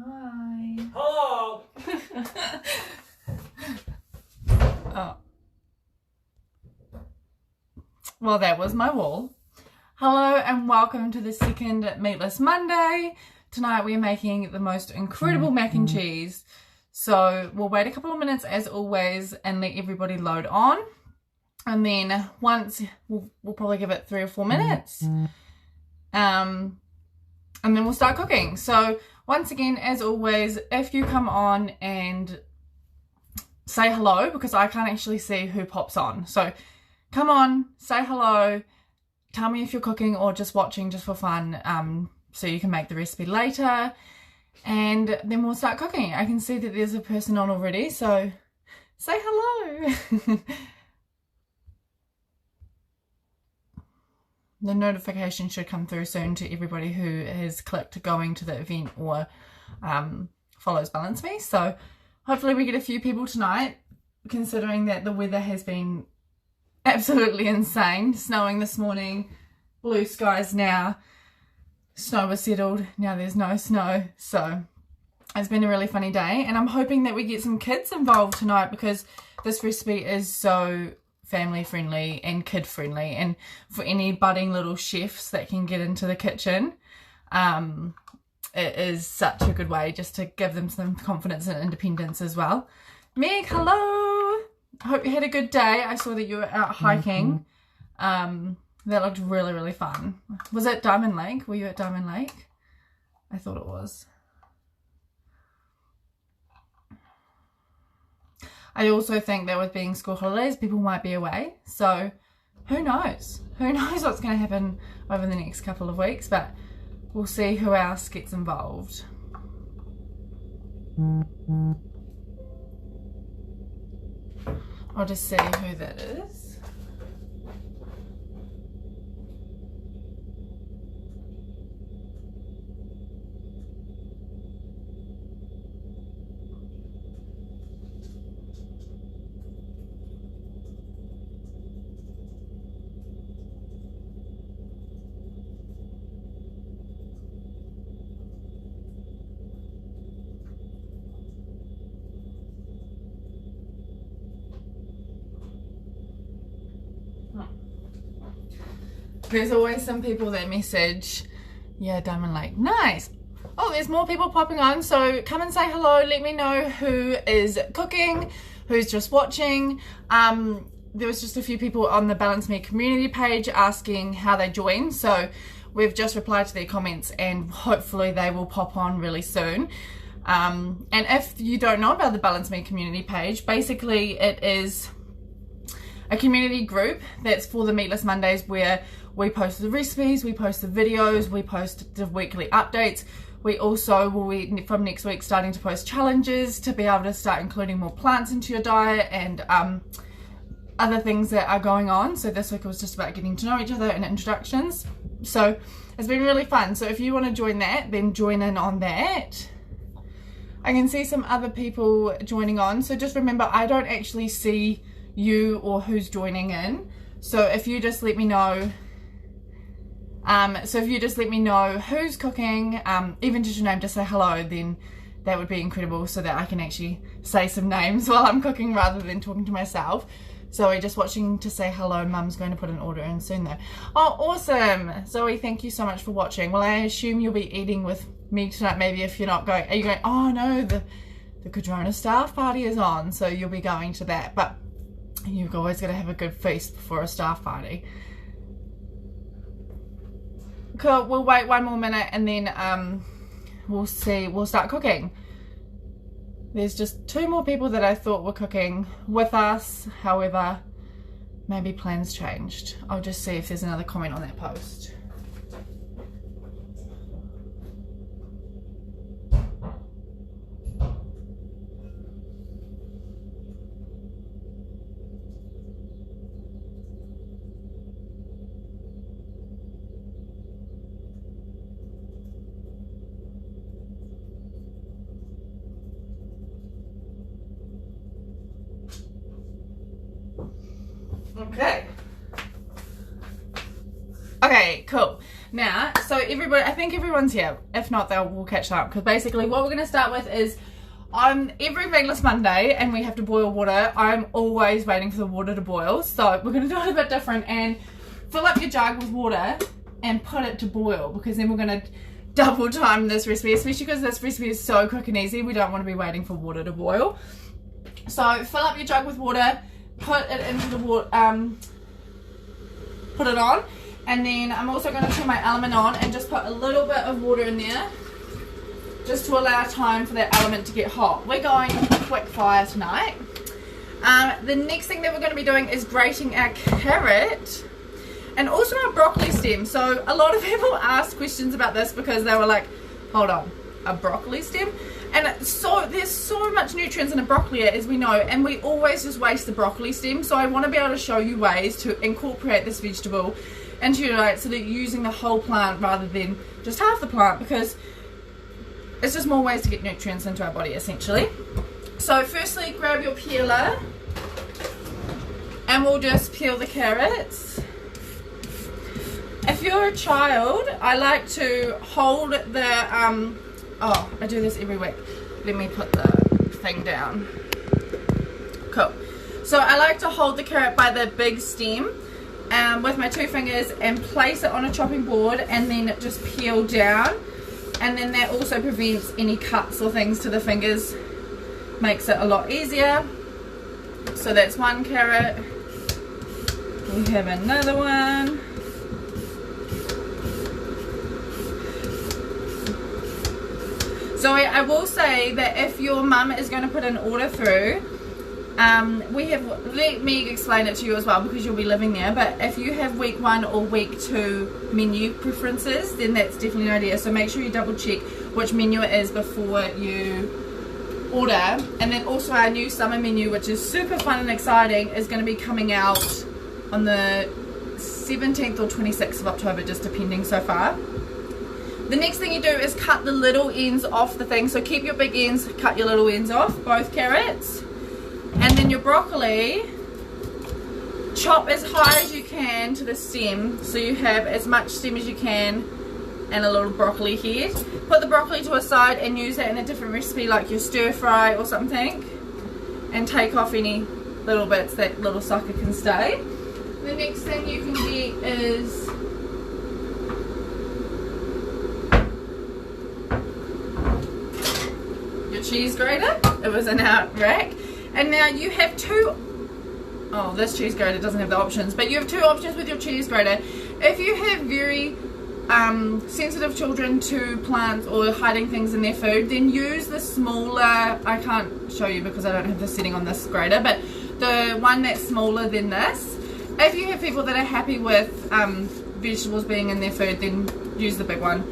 Hi. Hello. Oh. Well, that was my wall. Hello and welcome to the second Meatless Monday. Tonight we're making the most incredible mac and cheese. So we'll wait a couple of minutes as always and let everybody load on. And then once, we'll probably give it 3 or 4 minutes. And then we'll start cooking. So once again, as always, if you come on and say hello, because I can't actually see who pops on. So come on, say hello, tell me if you're cooking or just watching just for fun, so you can make the recipe later. And then we'll start cooking. I can see that there's a person on already, so say hello. The notification should come through soon to everybody who has clicked going to the event or follows Balance Me. So hopefully we get a few people tonight, considering that the weather has been absolutely insane. Snowing this morning, blue skies now, snow was settled, now there's no snow. So it's been a really funny day, and I'm hoping that we get some kids involved tonight because this recipe is so family friendly and kid friendly, and for any budding little chefs that can get into the kitchen, it is such a good way just to give them some confidence and independence as well. Meg, hello. I hope you had a good day. I saw that you were out hiking. That looked really, really fun. Was it Diamond Lake? Were you at Diamond Lake? I thought it was. I also think that with being school holidays, people might be away. So who knows? Who knows what's going to happen over the next couple of weeks, but we'll see who else gets involved. I'll just see who that is. There's always some people that message, yeah, Diamond Lake, nice. Oh, there's more people popping on, so come and say hello. Let me know who is cooking, who's just watching. There was just a few people on the Balance Me community page asking how they join, so we've just replied to their comments and hopefully they will pop on really soon. And if you don't know about the Balance Me community page, basically it is a community group that's for the Meatless Mondays, where we post the recipes, we post the videos, we post the weekly updates. We also will be, from next week, starting to post challenges to be able to start including more plants into your diet and other things that are going on. So this week was just about getting to know each other and introductions. So it's been really fun. So if you want to join that, then join in on that. I can see some other people joining on. So just remember, I don't actually see you or who's joining in. So if you just let me know, who's cooking, even just your name, just say hello, then that would be incredible, so that I can actually say some names while I'm cooking rather than talking to myself. Zoe, just watching to say hello. Mum's going to put an order in soon though. Oh, awesome. Zoe, thank you so much for watching. Well, I assume you'll be eating with me tonight. Maybe if you're not going, are you going, oh no, the Cardrona staff party is on, so you'll be going to that. But you've always got to have a good feast before a staff party. Cool, we'll wait 1 more minute and then we'll start cooking. There's just 2 more people that I thought were cooking with us. However, maybe plans changed. I'll just see if there's another comment on that post. Okay, Now, so everybody, I think everyone's here. If not, we'll catch up. Because basically what we're going to start with is, every Meatless Monday and we have to boil water, I'm always waiting for the water to boil. So we're going to do it a bit different and fill up your jug with water and put it to boil, because then we're going to double time this recipe, especially because this recipe is so quick and easy. We don't want to be waiting for water to boil. So fill up your jug with water, put it into the water, put it on, and then I'm also going to turn my element on and just put a little bit of water in there, just to allow time for that element to get hot. We're going quick fire tonight. The next thing that we're going to be doing is grating our carrot and also our broccoli stem. So a lot of people asked questions about this because they were like, hold on, a broccoli stem? And so there's so much nutrients in a broccoli, as we know, and we always just waste the broccoli stem. So I want to be able to show you ways to incorporate this vegetable into your diet so that you're using the whole plant rather than just half the plant, because it's just more ways to get nutrients into our body essentially. So firstly, grab your peeler and we'll just peel the carrots. If you're a child, I like to hold the, oh, I do this every week. Let me put the thing down. Cool. So I like to hold the carrot by the big stem with my 2 fingers and place it on a chopping board and then just peel down. And then that also prevents any cuts or things to the fingers. Makes it a lot easier. So that's one carrot. We have another one. So I will say that if your mum is going to put an order through, let me explain it to you as well, because you'll be living there, but if you have week 1 or week 2 menu preferences, then that's definitely an idea. So make sure you double check which menu it is before you order. And then also our new summer menu, which is super fun and exciting, is going to be coming out on the 17th or 26th of October, just depending so far. The next thing you do is cut the little ends off the thing. So keep your big ends, cut your little ends off, both carrots. And then your broccoli, chop as high as you can to the stem, so you have as much stem as you can and a little broccoli head. Put the broccoli to a side and use that in a different recipe, like your stir fry or something, and take off any little bits that little sucker can stay. The next thing you can get is your cheese grater. It was in our rack. And now you have this cheese grater doesn't have the options, but you have 2 options with your cheese grater. If you have very sensitive children to plants or hiding things in their food, then use the smaller, I can't show you because I don't have the setting on this grater, but the one that's smaller than this. If you have people that are happy with vegetables being in their food, then use the big one.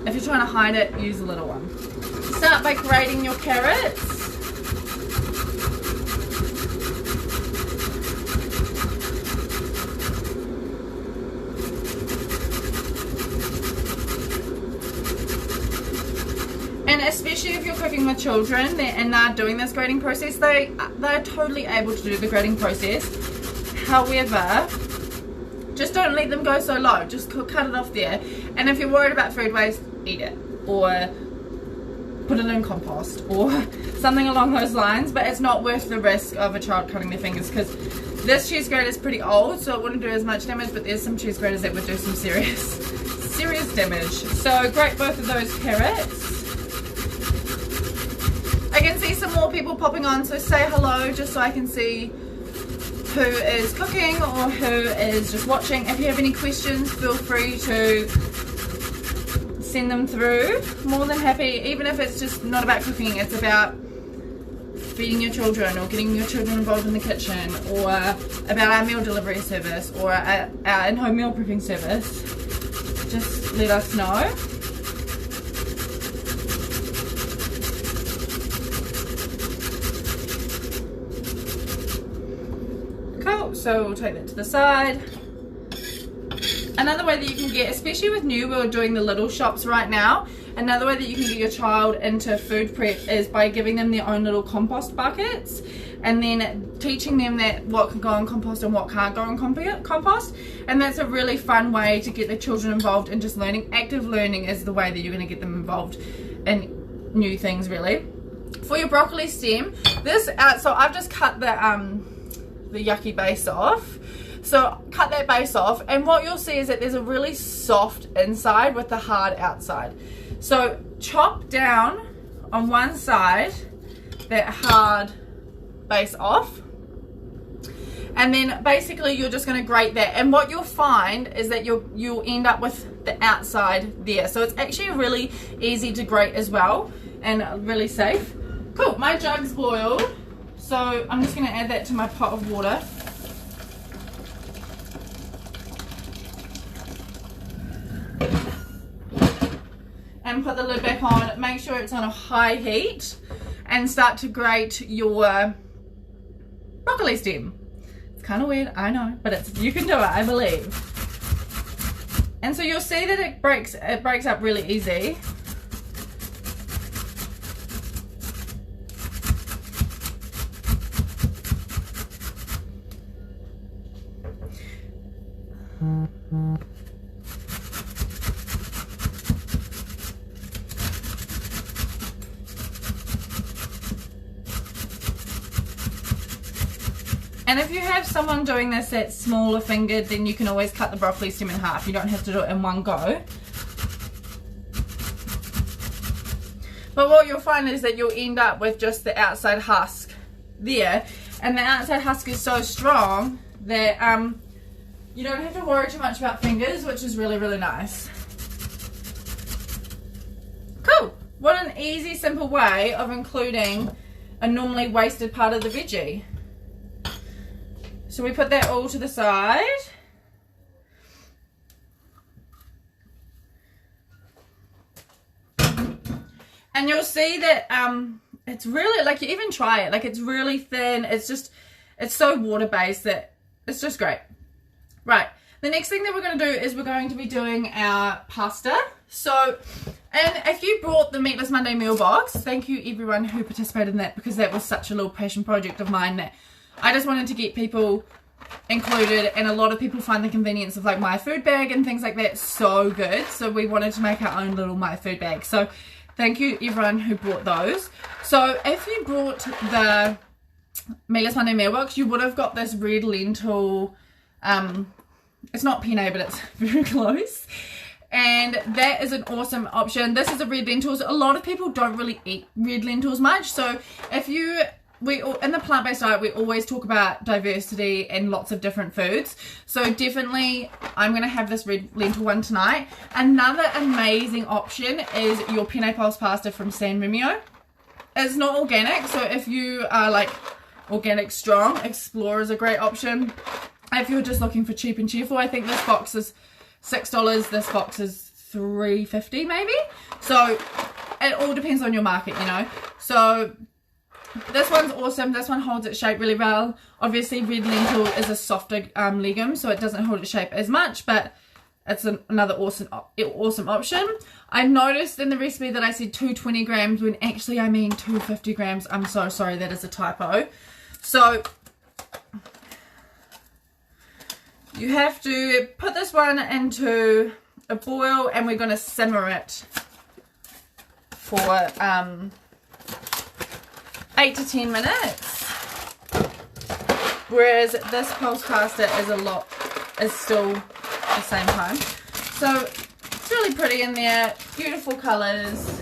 If you're trying to hide it, use the little one. Start by grating your carrots. And especially if you're cooking with children and they're doing this grating process, they're totally able to do the grating process. However, just don't let them go so low. Just cut it off there. And if you're worried about food waste, eat it. Or put it in compost or something along those lines. But it's not worth the risk of a child cutting their fingers, because this cheese grater is pretty old, so it wouldn't do as much damage, but there's some cheese graters that would do some serious damage. So grate both of those carrots. I can see some more people popping on, so say hello just so I can see who is cooking or who is just watching. If you have any questions, feel free to send them through. More than happy, even if it's just not about cooking, it's about feeding your children or getting your children involved in the kitchen, or about our meal delivery service or our in-home meal prepping service. Just let us know. So we'll take that to the side. Another way that you can get, especially with new, we're doing the little shops right now, Another way that you can get your child into food prep is by giving them their own little compost buckets, and then teaching them that what can go in compost and what can't go in compost. And that's a really fun way to get the children involved in just learning. Active learning is the way that you're going to get them involved in new things, really. For your broccoli stem, so I've just cut the yucky base off. So cut that base off, and what you'll see is that there's a really soft inside with the hard outside. So chop down on one side that hard base off, and then basically you're just going to grate that, and what you'll find is that you'll end up with the outside there. So it's actually really easy to grate as well, and really safe. Cool, my jug's boiled, so I'm just going to add that to my pot of water. And put the lid back on, make sure it's on a high heat, and start to grate your broccoli stem. It's kind of weird, I know, but you can do it, I believe. And so you'll see that it breaks up really easy. And if you have someone doing this that's smaller fingered, then you can always cut the broccoli stem in half. You don't have to do it in one go. But what you'll find is that you'll end up with just the outside husk there. And the outside husk is so strong that you don't have to worry too much about fingers, which is really, really nice. Cool. What an easy, simple way of including a normally wasted part of the veggie. So we put that all to the side. And you'll see that it's really, like, you even try it, like, it's really thin. It's so water-based that it's just great. Right, the next thing that we're going to do is we're going to be doing our pasta. So, and if you brought the Meatless Monday meal box, thank you everyone who participated in that, because that was such a little passion project of mine that I just wanted to get people included, and a lot of people find the convenience of like My Food Bag and things like that so good. So we wanted to make our own little My Food Bag. So thank you everyone who brought those. So if you brought the Meatless Monday meal box, you would have got this red lentil, it's not penne, but it's very close. And that is an awesome option. This is the red lentils. A lot of people don't really eat red lentils much. So if you in the plant-based diet, we always talk about diversity and lots of different foods. So definitely, I'm going to have this red lentil one tonight. Another amazing option is your penne pulse pasta from San Remo. It's not organic, so if you are like organic strong, Explore is a great option. If you're just looking for cheap and cheerful, I think this box is $6. This box is $3.50 maybe. So it all depends on your market, you know. So this one's awesome. This one holds its shape really well. Obviously red lentil is a softer legume, so it doesn't hold its shape as much, but it's another awesome option. I've noticed in the recipe that I said 220 grams when actually I mean 250 grams. I'm so sorry, that is a typo. So you have to put this one into a boil, and we're going to simmer it for 8 to 10 minutes, whereas this pulse pasta is still the same time. So it's really pretty in there, beautiful colours.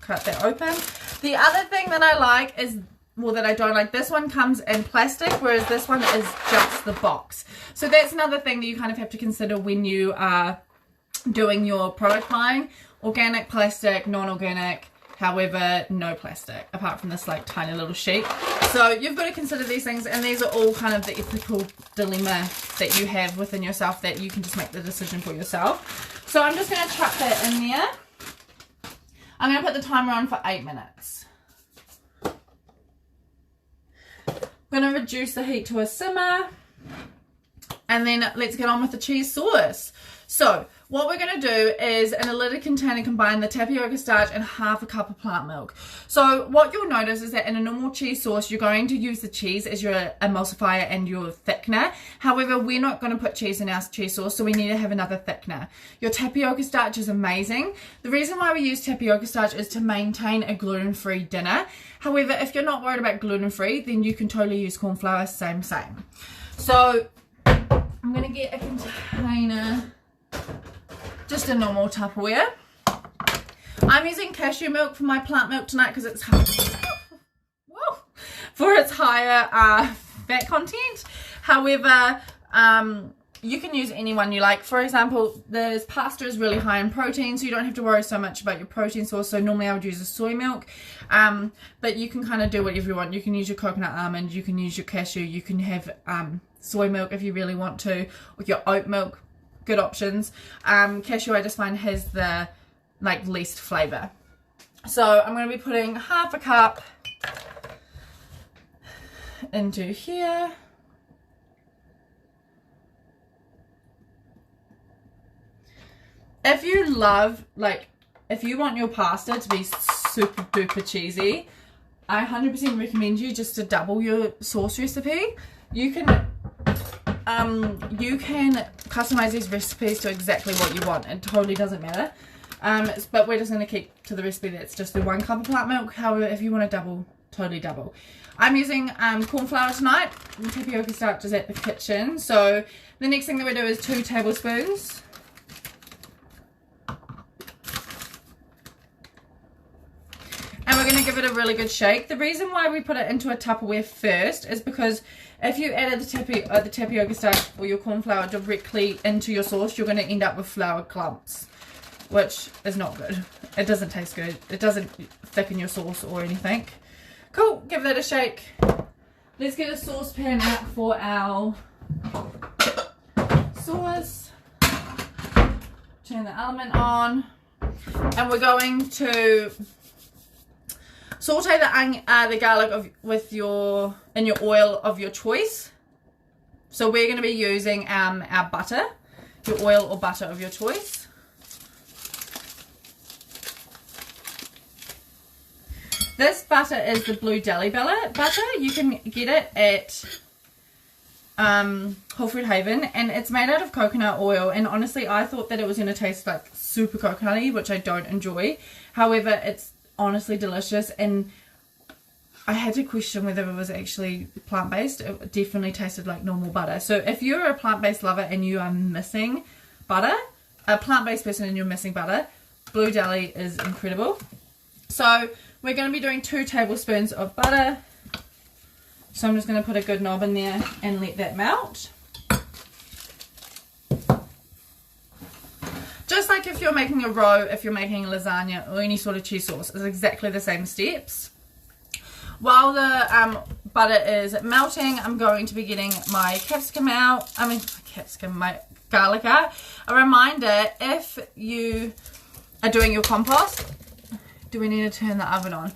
Cut that open. The other thing that I like is, well, that I don't like, this one comes in plastic, whereas this one is just the box. So that's another thing that you kind of have to consider when you are doing your product buying. Organic, plastic, non-organic, however, no plastic, apart from this like tiny little sheet. So you've got to consider these things, and these are all kind of the ethical dilemma that you have within yourself, that you can just make the decision for yourself. So I'm just going to chuck that in there. I'm going to put the timer on for 8 minutes. I'm going to reduce the heat to a simmer. And then let's get on with the cheese sauce. So what we're going to do is, in a lidded container, combine the tapioca starch and half a cup of plant milk. So what you'll notice is that in a normal cheese sauce, you're going to use the cheese as your emulsifier and your thickener. However, we're not going to put cheese in our cheese sauce, so we need to have another thickener. Your tapioca starch is amazing. The reason why we use tapioca starch is to maintain a gluten-free dinner. However, if you're not worried about gluten-free, then you can totally use corn flour, same. So I'm going to get a container, just a normal Tupperware. I'm using cashew milk for my plant milk tonight because it's for its higher fat content. However, you can use any one you like. For example, this pasta is really high in protein, so you don't have to worry so much about your protein source. So normally I would use a soy milk, but you can kind of do whatever you want. You can use your coconut almond, you can use your cashew, you can have soy milk if you really want to, or your oat milk. Good options. Cashew I just find has the least flavor. So I'm going to be putting half a cup into here. If you love, if you want your pasta to be super duper cheesy, I 100% recommend you just to double your sauce recipe. You can customize these recipes to exactly what you want. It totally doesn't matter. But we're just going to keep to the recipe that's just the 1 cup of plant milk. However, if you want to double, totally double. I'm using corn flour tonight. The tapioca starch is at the kitchen. So the next thing that we do is 2 tablespoons. And we're going to give it a really good shake. The reason why we put it into a Tupperware first is because if you added the tapioca starch or your corn flour directly into your sauce, you're going to end up with flour clumps, which is not good. It doesn't taste good. It doesn't thicken your sauce or anything. Cool, give that a shake. Let's get a saucepan out for our sauce. Turn the element on. And we're going to saute the garlic in your oil of your choice. So we're going to be using our butter, your oil or butter of your choice. This butter is the Blue Deli butter. You can get it at Whole Fruit Haven, and it's made out of coconut oil. And honestly, I thought that it was going to taste like super coconutty, which I don't enjoy. However, it's honestly delicious, and I had to question whether it was actually plant-based. It definitely tasted like normal butter. So if you're a plant-based lover and you are missing butter, a plant-based person and you're missing butter, Blue Deli is incredible. So we're going to be doing 2 tablespoons of butter. So I'm just going to put a good knob in there and let that melt. Just like if you're making a roe, if you're making a lasagna or any sort of cheese sauce, it's exactly the same steps. While the butter is melting, I'm going to be getting my my garlic out. A reminder, if you are doing your compost, do we need to turn the oven on?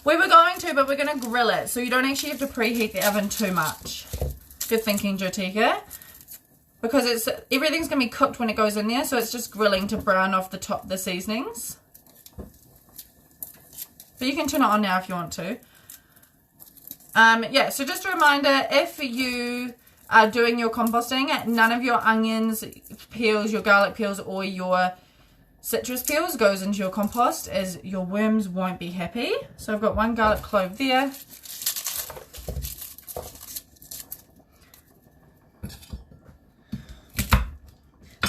We were going to, but we're going to grill it, so you don't actually have to preheat the oven too much. Good thinking, Jotika. Because everything's going to be cooked when it goes in there, so it's just grilling to brown off the top of the seasonings. But you can turn it on now if you want to. Yeah, so just a reminder, if you are doing your composting, none of your onions peels, your garlic peels, or your citrus peels goes into your compost, as your worms won't be happy. So I've got 1 garlic clove there.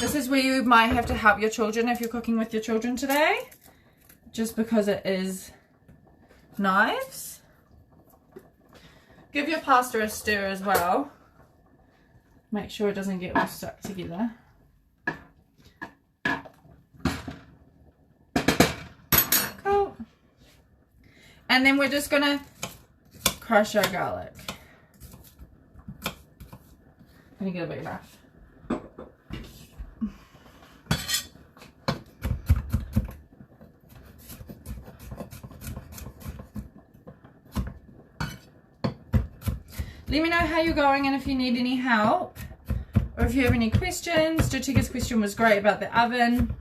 This is where you might have to help your children if you're cooking with your children today, just because it is knives. Give your pasta a stir as well. Make sure it doesn't get all stuck together. Cool. And then we're just going to crush our garlic. Let me get a bit rough. Let me know how you're going and if you need any help. Or if you have any questions. Jatika's question was great about the oven.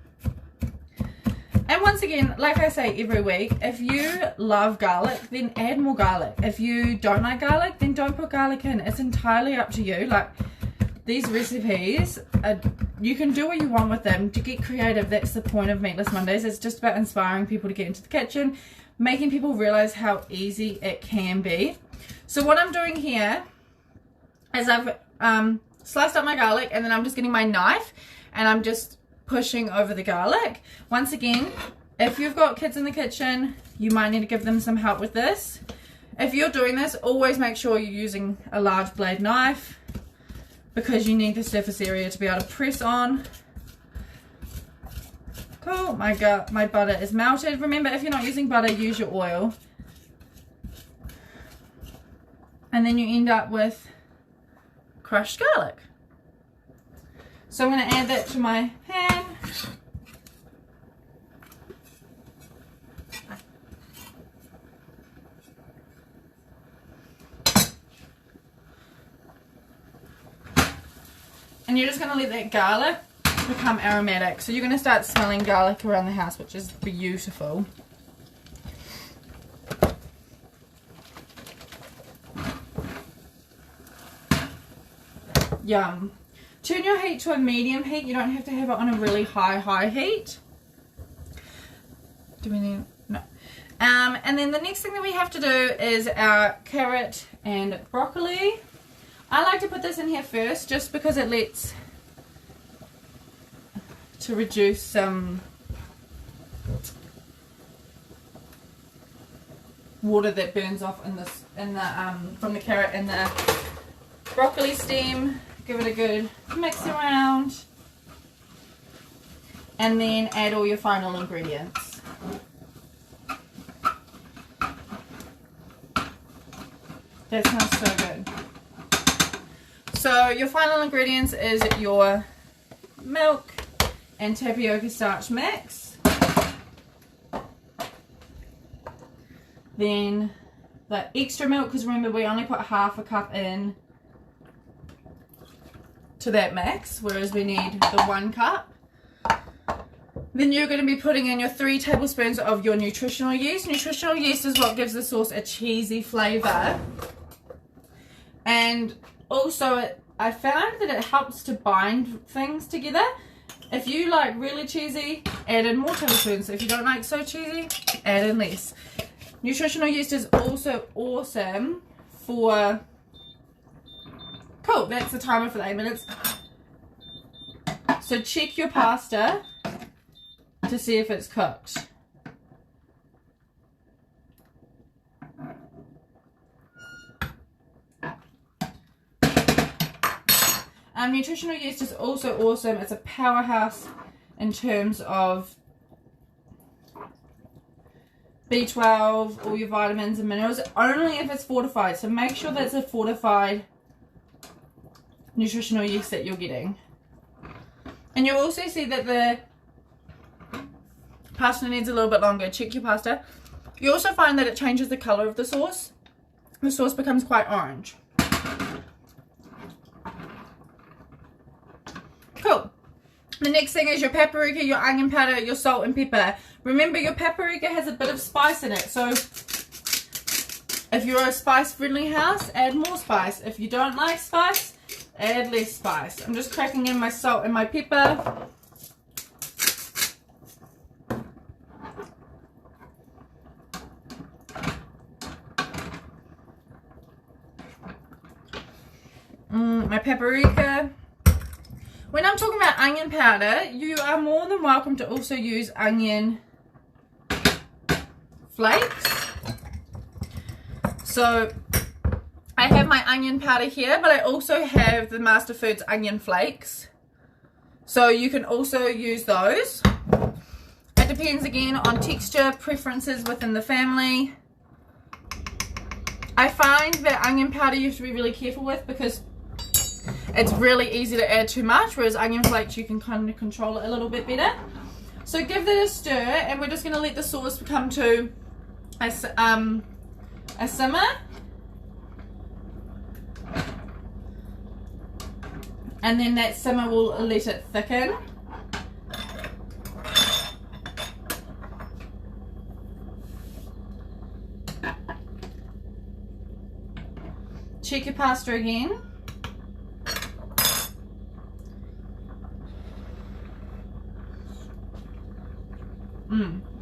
And once again, like I say every week, if you love garlic, then add more garlic. If you don't like garlic, then don't put garlic in. It's entirely up to you. Like, these recipes, you can do what you want with them. To get creative, that's the point of Meatless Mondays. It's just about inspiring people to get into the kitchen, making people realize how easy it can be. So what I'm doing here is I've sliced up my garlic, and then I'm just getting my knife and I'm just pushing over the garlic. Once again, if you've got kids in the kitchen, you might need to give them some help with this. If you're doing this, always make sure you're using a large blade knife, because you need the surface area to be able to press on. Cool, my butter is melted. Remember, if you're not using butter, use your oil. And then you end up with crushed garlic. So I'm going to add that to my pan. And you're just going to let that garlic become aromatic. So you're going to start smelling garlic around the house, which is beautiful. Yum. Turn your heat to a medium heat. You don't have to have it on a really high heat. Do we need? No. And then the next thing that we have to do is our carrot and broccoli. I like to put this in here first just because it lets to reduce some water that burns off in this from the carrot and the broccoli stem. Give it a good mix around, and then add all your final ingredients. That smells so good. So your final ingredients is your milk and tapioca starch mix. Then the extra milk, because remember we only put half a cup in to that mix, whereas we need the 1 cup. Then you're going to be putting in your 3 tablespoons of your nutritional yeast. Nutritional yeast is what gives the sauce a cheesy flavor. And also I found that it helps to bind things together. If you like really cheesy, add in more tablespoons. If you don't like so cheesy, add in less. Nutritional yeast is also awesome for... Cool, that's the timer for the 8 minutes. So check your pasta to see if it's cooked. Nutritional yeast is also awesome. It's a powerhouse in terms of B12, all your vitamins and minerals, only if it's fortified. So make sure that's a fortified nutritional yeast that you're getting. And you'll also see that the pasta needs a little bit longer. Check your pasta. You also find that it changes the color of the sauce. The sauce becomes quite orange. Cool. The next thing is your paprika, your onion powder, your salt and pepper. Remember, your paprika has a bit of spice in it, so if you're a spice friendly house, add more spice. If you don't like spice, add less spice. I'm just cracking in my salt and my pepper. My paprika. When I'm talking about onion powder, you are more than welcome to also use onion flakes. So I have my onion powder here, but I also have the Master Foods onion flakes. So you can also use those. It depends again on texture, preferences within the family. I find that onion powder you have to be really careful with because it's really easy to add too much, whereas onion flakes you can kind of control it a little bit better. So give that a stir, and we're just going to let the sauce come to a simmer. and then that simmer will let it thicken. Check your pasta again.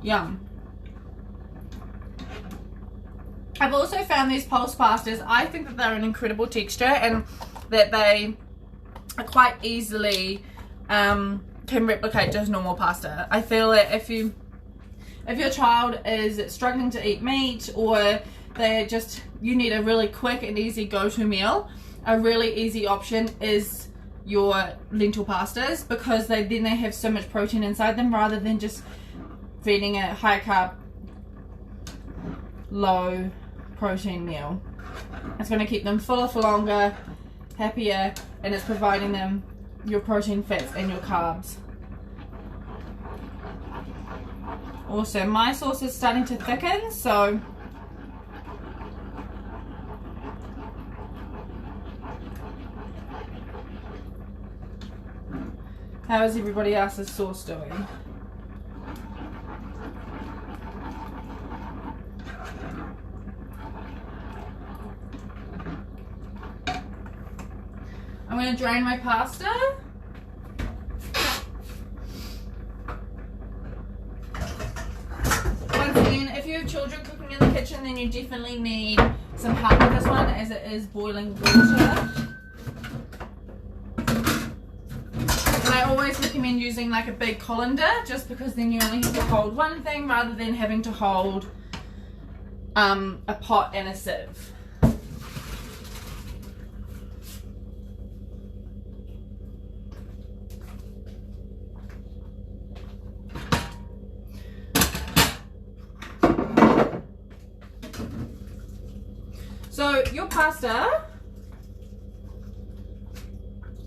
Yum. I've also found these pulse pastas, I think that they're an incredible texture and that they are quite easily can replicate just normal pasta. I feel that if your child is struggling to eat meat, or you need a really quick and easy go-to meal, a really easy option is your lentil pastas, because they have so much protein inside them, rather than just feeding a high carb, low protein meal. It's going to keep them fuller for longer, happier, and it's providing them your protein, fats, and your carbs. Also, my sauce is starting to thicken, so how is everybody else's sauce doing? I'm going to drain my pasta. Once again, if you have children cooking in the kitchen, then you definitely need some help with this one, as it is boiling water. And I always recommend using like a big colander, just because then you only have to hold one thing rather than having to hold a pot and a sieve. So your pasta,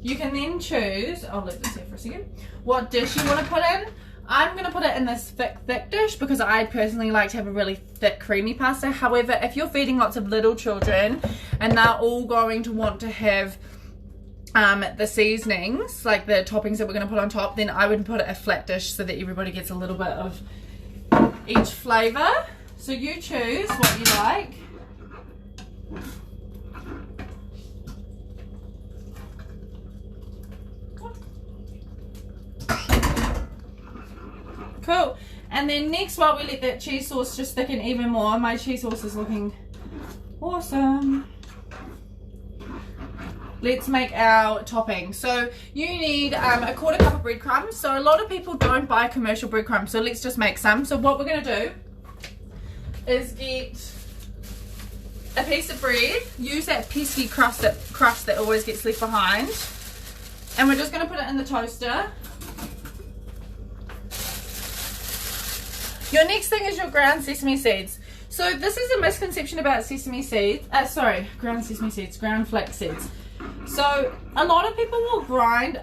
you can then choose, I'll leave this here for a second, what dish you want to put in. I'm going to put it in this thick dish, because I personally like to have a really thick creamy pasta. However, if you're feeding lots of little children and they're all going to want to have the seasonings, like the toppings that we're going to put on top, then I would put it a flat dish so that everybody gets a little bit of each flavour. So you choose what you like. Cool. And then next, while we let that cheese sauce just thicken even more, my cheese sauce is looking awesome. Let's make our topping. So you need a quarter cup of breadcrumbs. So a lot of people don't buy commercial breadcrumbs, so let's just make some. So what we're going to do is get a piece of bread, use that pesky crust that always gets left behind, and we're just going to put it in the toaster. Your next thing is your ground sesame seeds. So this is a misconception about sesame seeds, ground sesame seeds, ground flax seeds. So a lot of people will grind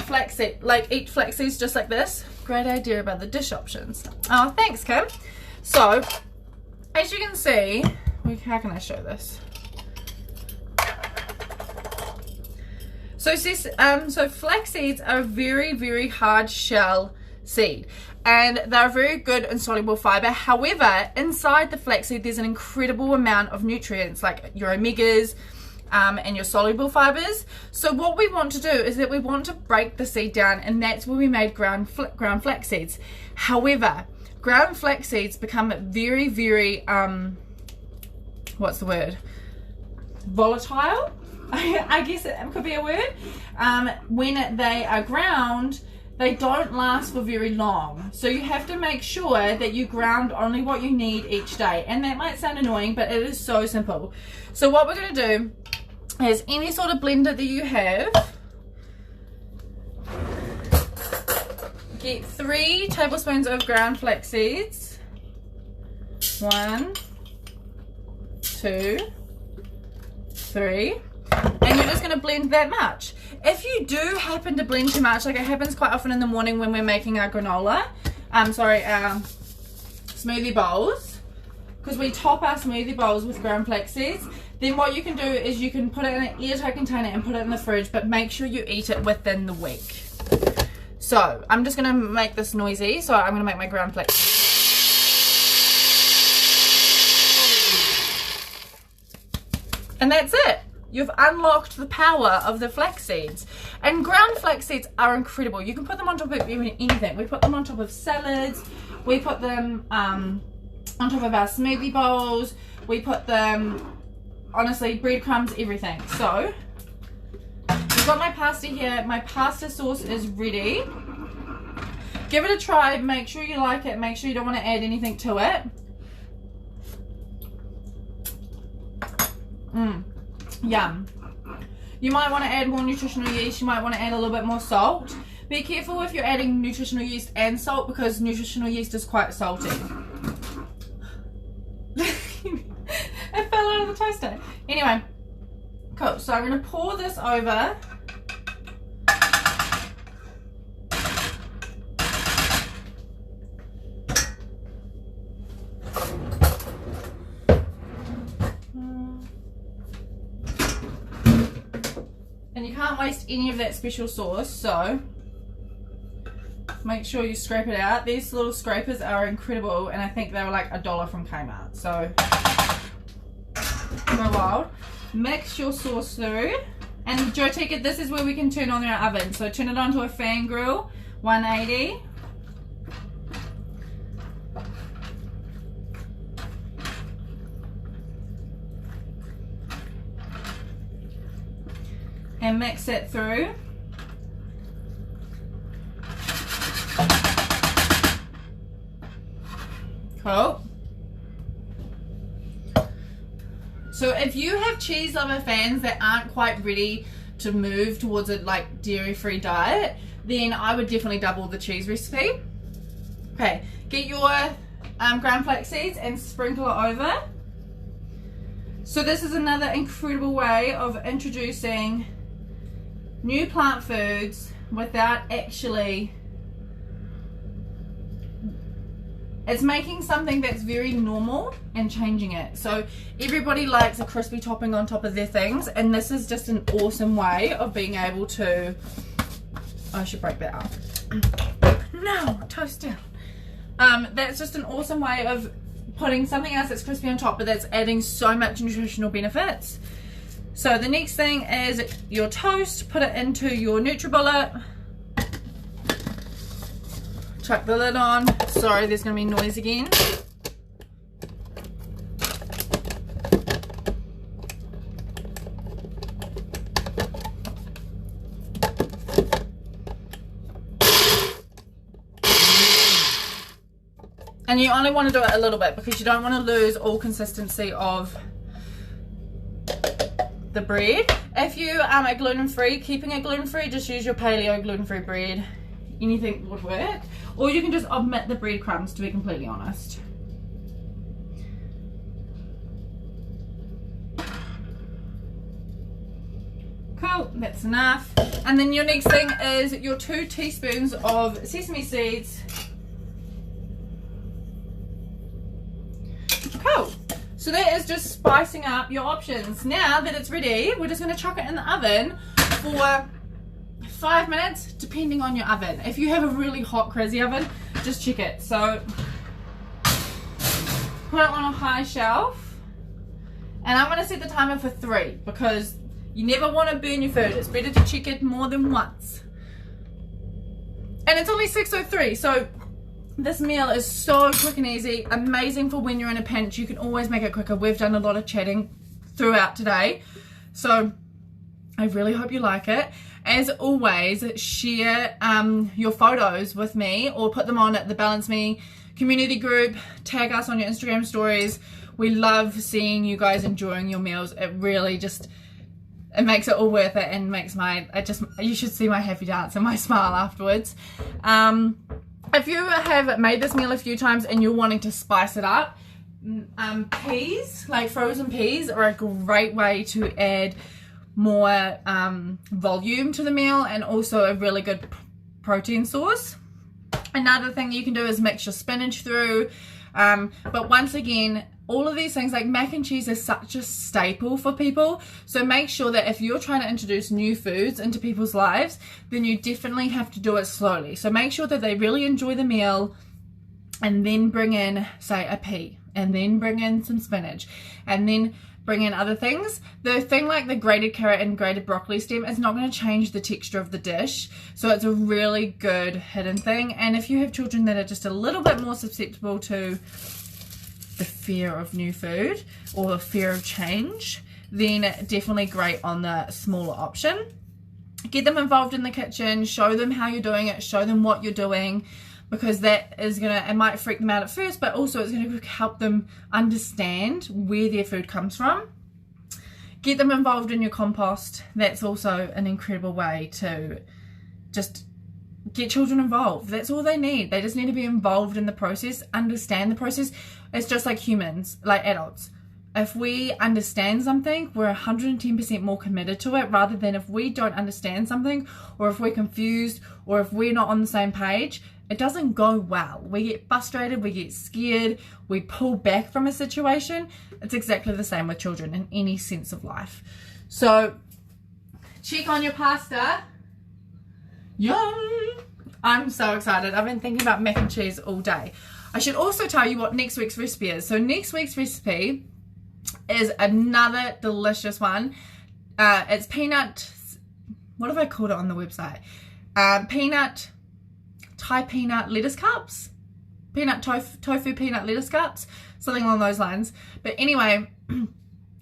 flaxseed, like eat flax seeds just like this. Great idea about the dish options. Oh, thanks, Kim. So as you can see, how can I show this? So flax seeds are a very, very hard shell seed, and they're very good and soluble fiber. However, inside the flaxseed there's an incredible amount of nutrients, like your omegas and your soluble fibers. So what we want to do is that we want to break the seed down, and that's where we made ground flax seeds. However, ground flax seeds become very, very what's the word? Volatile, I guess it could be a word. When they are ground, they don't last for very long. So you have to make sure that you ground only what you need each day. And that might sound annoying, but it is so simple. So what we're going to do is, any sort of blender that you have, get 3 tablespoons of ground flax seeds. 1, 2, 3. And you're just going to blend that much. If you do happen to blend too much, like it happens quite often in the morning when we're making our granola, our smoothie bowls, because we top our smoothie bowls with ground flax seeds, then what you can do is you can put it in an airtight container and put it in the fridge, but make sure you eat it within the week. So I'm just gonna make this noisy, so I'm gonna make my ground flax. And that's it. You've unlocked the power of the flax seeds. And ground flax seeds are incredible. You can put them on top of anything. We put them on top of salads. We put them on top of our smoothie bowls. We put them, honestly, breadcrumbs, everything. So, we've got my pasta here. My pasta sauce is ready. Give it a try. Make sure you like it. Make sure you don't want to add anything to it. Yum. You might want to add more nutritional yeast. You might want to add a little bit more salt. Be careful if you're adding nutritional yeast and salt, because nutritional yeast is quite salty. It fell out of the toaster. Anyway, cool. So I'm going to pour this over. And you can't waste any of that special sauce, so make sure you scrape it out. These little scrapers are incredible, and I think they were like $1 from Kmart, so go wild. Mix your sauce through, and Jotika, this is where we can turn on our oven, so turn it onto a fan grill, 180. And mix it through. Cool. So if you have cheese lover fans that aren't quite ready to move towards a like dairy-free diet, then I would definitely double the cheese recipe. Okay, get your ground flax seeds and sprinkle it over. So this is another incredible way of introducing new plant foods without actually, it's making something that's very normal and changing it. So everybody likes a crispy topping on top of their things, and this is just an awesome way of being able to, I should break that up. No, toast down. That's just an awesome way of putting something else that's crispy on top, but that's adding so much nutritional benefits. So the next thing is your toast. Put it into your NutriBullet. Chuck the lid on. Sorry, there's going to be noise again. And you only want to do it a little bit because you don't want to lose all consistency of the bread. If you are gluten-free, keeping it gluten-free, just use your paleo gluten-free bread. Anything would work. Or you can just omit the breadcrumbs, to be completely honest. Cool, that's enough. And then your next thing is your 2 teaspoons of sesame seeds. Cool. So that is just spicing up your options. Now that it's ready, we're just going to chuck it in the oven for 5 minutes, depending on your oven. If you have a really hot, crazy oven, just check it. So put it on a high shelf, and I'm going to set the timer for 3 because you never want to burn your food. It's better to check it more than once. And it's only 6:03, so this meal is so quick and easy, amazing for when you're in a pinch. You can always make it quicker. We've done a lot of chatting throughout today, so I really hope you like it. As always, share your photos with me or put them on at the Balance Me community group. Tag us on your Instagram stories. We love seeing you guys enjoying your meals. It really just, it makes it all worth it and makes you should see my happy dance and my smile afterwards. If you have made this meal a few times and you're wanting to spice it up, peas, like frozen peas, are a great way to add more volume to the meal and also a really good protein source. Another thing you can do is mix your spinach through, but once again, all of these things, like mac and cheese is such a staple for people. So make sure that if you're trying to introduce new foods into people's lives, then you definitely have to do it slowly. So make sure that they really enjoy the meal, and then bring in, say, a pea, and then bring in some spinach, and then bring in other things. The thing like the grated carrot and grated broccoli stem is not going to change the texture of the dish, so it's a really good hidden thing. And if you have children that are just a little bit more susceptible to the fear of new food or the fear of change, then definitely great on the smaller option. Get them involved in the kitchen, show them how you're doing it, show them what you're doing, because that is gonna, it might freak them out at first, but also it's gonna help them understand where their food comes from. Get them involved in your compost. That's also an incredible way to just get children involved. That's all they need. They just need to be involved in the process, understand the process. It's just like humans, like adults. If we understand something, we're 110% more committed to it, rather than if we don't understand something, or if we're confused, or if we're not on the same page, it doesn't go well. We get frustrated, we get scared, we pull back from a situation. It's exactly the same with children in any sense of life. So check on your pasta. Yum! I'm so excited. I've been thinking about mac and cheese all day. I should also tell you what next week's recipe is. So next week's recipe is another delicious one. It's peanut, what have I called it on the website? Thai peanut lettuce cups, tofu peanut lettuce cups, something along those lines. But anyway,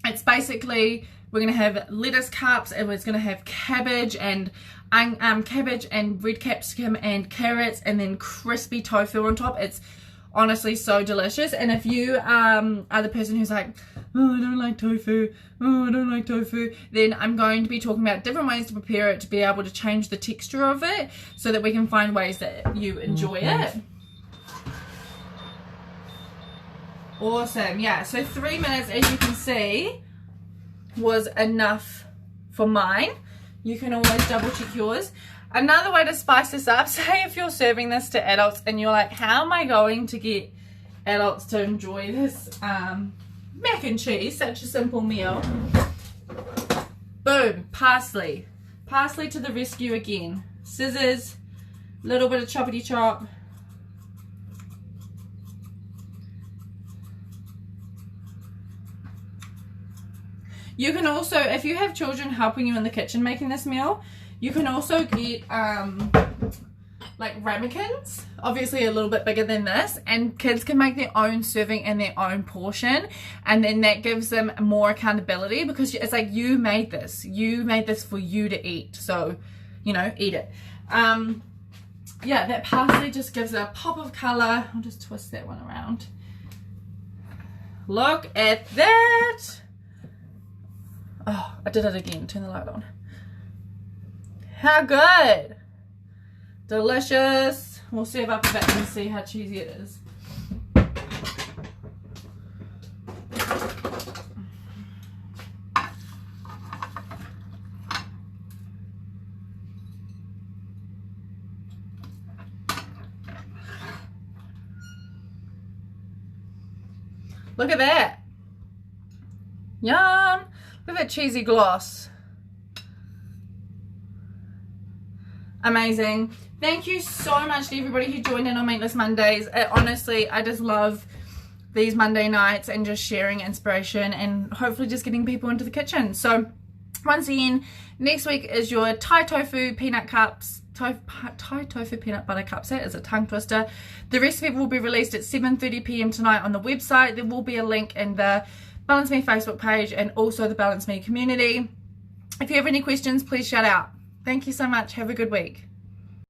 it's basically, we're gonna have lettuce cups, and it's gonna have cabbage and red capsicum and carrots, and then crispy tofu on top. It's honestly so delicious. And if you are the person who's like, oh, I don't like tofu, then I'm going to be talking about different ways to prepare it to be able to change the texture of it, so that we can find ways that you enjoy it. Awesome. Yeah, so 3 minutes, as you can see, was enough for mine. You can always double check yours. Another way to spice this up, say if you're serving this to adults and you're like, how am I going to get adults to enjoy this mac and cheese, such a simple meal? Boom, parsley. Parsley to the rescue again. Scissors, little bit of choppity chop. You can also, if you have children helping you in the kitchen making this meal, you can also get like ramekins, obviously a little bit bigger than this, and kids can make their own serving and their own portion, and then that gives them more accountability, because it's like, you made this for you to eat, so you know, eat it. Yeah, that parsley just gives it a pop of color. I'll just twist that one around. Look at that. Oh, I did it again. Turn the light on. How good! Delicious. We'll serve up a bit and see how cheesy it is. Look at that. Yum! Look at that cheesy gloss. Amazing. Thank you so much to everybody who joined in on Meatless Mondays. Honestly, I just love these Monday nights and just sharing inspiration and hopefully just getting people into the kitchen. So once again, next week is your Thai tofu peanut cups. Thai tofu peanut butter cups. That is a tongue twister. The recipe will be released at 7:30 p.m. tonight on the website. There will be a link in the Balance Me Facebook page and also the Balance Me community. If you have any questions, please shout out. Thank you so much. Have a good week.